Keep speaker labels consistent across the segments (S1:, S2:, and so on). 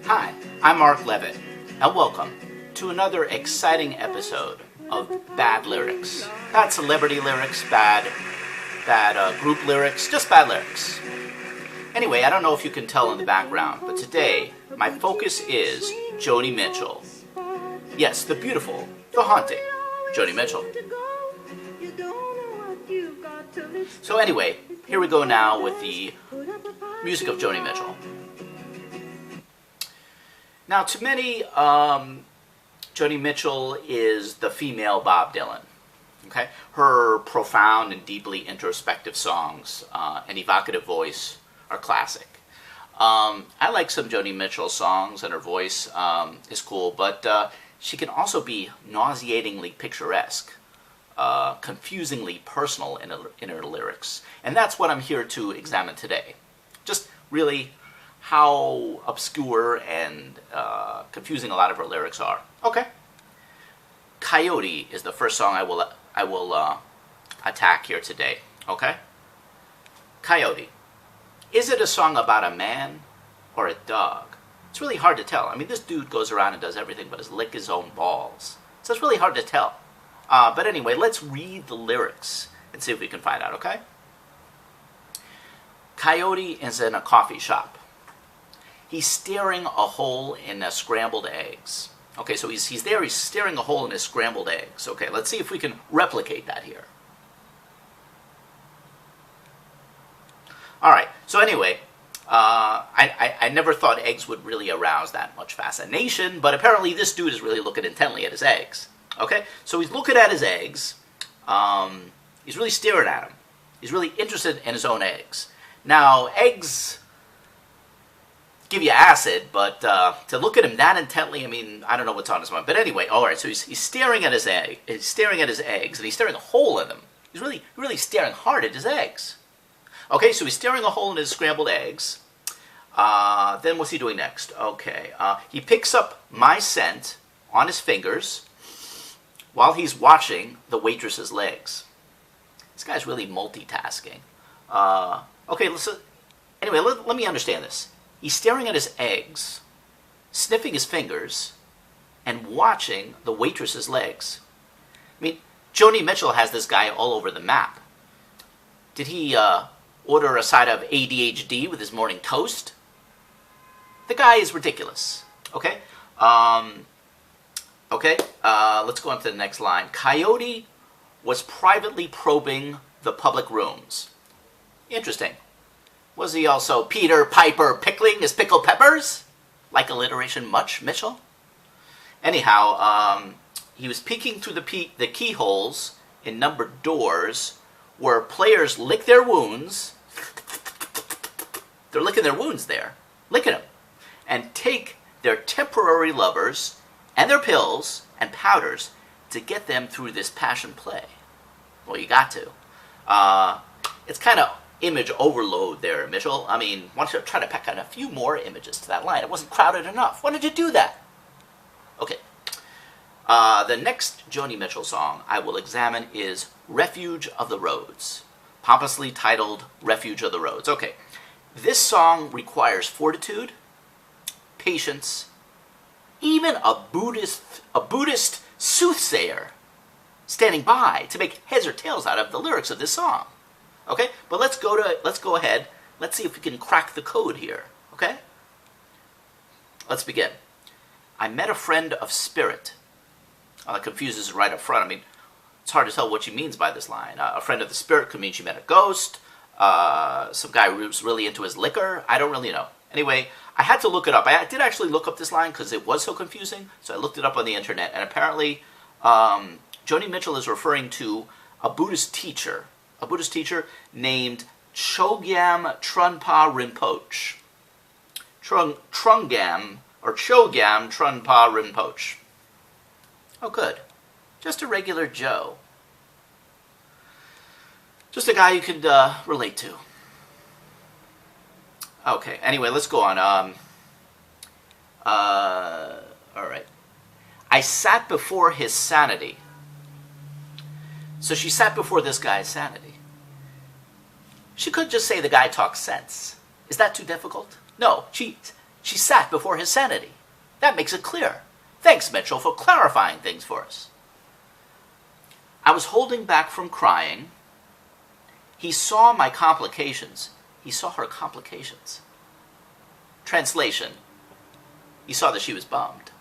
S1: Hi, I'm Mark Levitt, and welcome to another exciting episode of Bad Lyrics. Bad celebrity lyrics, bad group lyrics, just bad lyrics. Anyway, I don't know if you can tell in the background, but today my focus is Joni Mitchell. Yes, the beautiful, the haunting Joni Mitchell. So anyway, here we go now with the music of Joni Mitchell. Now, to many, Joni Mitchell is the female Bob Dylan. Okay, her profound and deeply introspective songs and evocative voice are classic. I like some Joni Mitchell songs, and her voice is cool, but she can also be nauseatingly picturesque, confusingly personal in her lyrics, and that's what I'm here to examine today. Just really how obscure and confusing a lot of her lyrics are. Okay. Coyote is the first song I will attack here today. Okay. Coyote. Is it a song about a man or a dog? It's really hard to tell. I mean, this dude goes around and does everything but lick his own balls. So it's really hard to tell. But anyway, let's read the lyrics and see if we can find out, okay? Coyote is in a coffee shop. He's staring a hole in scrambled eggs. Okay, so he's there, he's staring a hole in his scrambled eggs. Okay, let's see if we can replicate that here. All right, so anyway, I never thought eggs would really arouse that much fascination, but apparently this dude is really looking intently at his eggs. Okay, so he's looking at his eggs. He's really staring at them. He's really interested in his own eggs. Now, eggs give you acid, but to look at him that intently, I mean, I don't know what's on his mind. But anyway, all right, so he's staring at his egg. He's staring at his eggs, and he's staring a hole in them. He's really staring hard at his eggs. Okay, so he's staring a hole in his scrambled eggs. Then what's he doing next? Okay, he picks up my scent on his fingers while he's watching the waitress's legs. This guy's really multitasking. Okay, anyway, let me understand this. He's staring at his eggs, sniffing his fingers, and watching the waitress's legs. I mean, Joni Mitchell has this guy all over the map. Did he order a side of ADHD with his morning toast? The guy is ridiculous. Okay? Let's go on to the next line. Coyote was privately probing the public rooms. Interesting. Was he also Peter Piper pickling his pickled peppers? Like alliteration much, Mitchell? Anyhow, he was peeking through the keyholes in numbered doors where players lick their wounds. They're licking their wounds there. Licking them. And take their temporary lovers and their pills and powders to get them through this passion play. Well, you got to. It's kind of image overload there, Mitchell. I mean, why don't you try to pack on a few more images to that line? It wasn't crowded enough. Why did you do that? Okay. The next Joni Mitchell song I will examine is Refuge of the Roads, pompously titled Refuge of the Roads. Okay. This song requires fortitude, patience, even a Buddhist soothsayer standing by to make heads or tails out of the lyrics of this song. Okay, but let's go ahead. Let's see if we can crack the code here. Okay, let's begin. I met a friend of spirit. That confuses right up front. I mean, it's hard to tell what she means by this line. A friend of the spirit could mean she met a ghost. Some guy who's really into his liquor. I don't really know. Anyway, I had to look it up. I did actually look up this line because it was so confusing. So I looked it up on the internet, and apparently, Joni Mitchell is referring to a Buddhist teacher. A Buddhist teacher named Chogyam Trungpa Rinpoche. Chogyam Trungpa Rinpoche. Oh, good. Just a regular Joe. Just a guy you could relate to. Okay, anyway, let's go on. All right. I sat before his sanity. So she sat before this guy's sanity. She could just say the guy talks sense. Is that too difficult? No, she She sat before his sanity. That makes it clear. Thanks, Mitchell, for clarifying things for us. I was holding back from crying. He saw my complications. He saw her complications. Translation. He saw that she was bummed.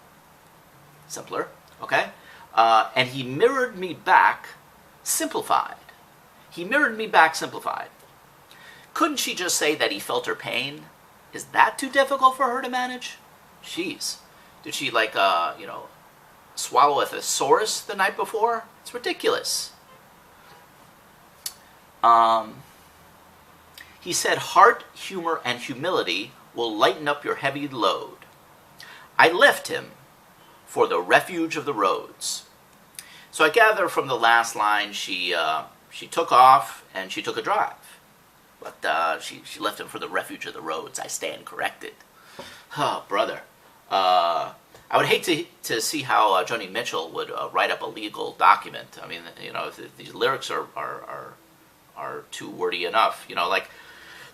S1: Simpler, okay? And he mirrored me back, simplified. He mirrored me back, simplified. Couldn't she just say that he felt her pain? Is that too difficult for her to manage? Jeez. Did she, swallow a thesaurus the night before? It's ridiculous. He said, heart, humor, and humility will lighten up your heavy load. I left him for the refuge of the roads. So I gather from the last line she took off and she took a drive. But she left him for the refuge of the roads. I stand corrected. Oh, brother. I would hate to see how Joni Mitchell would write up a legal document. I mean, if these lyrics are too wordy enough. Like,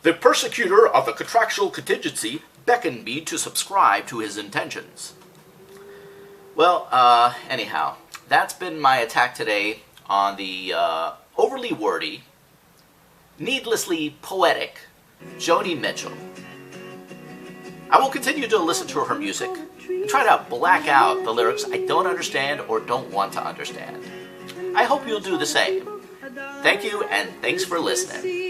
S1: the persecutor of the contractual contingency beckoned me to subscribe to his intentions. Well, anyhow, that's been my attack today on the overly wordy, needlessly poetic Joni Mitchell. I will continue to listen to her music and try to black out the lyrics I don't understand or don't want to understand. I hope you'll do the same. Thank you, and thanks for listening.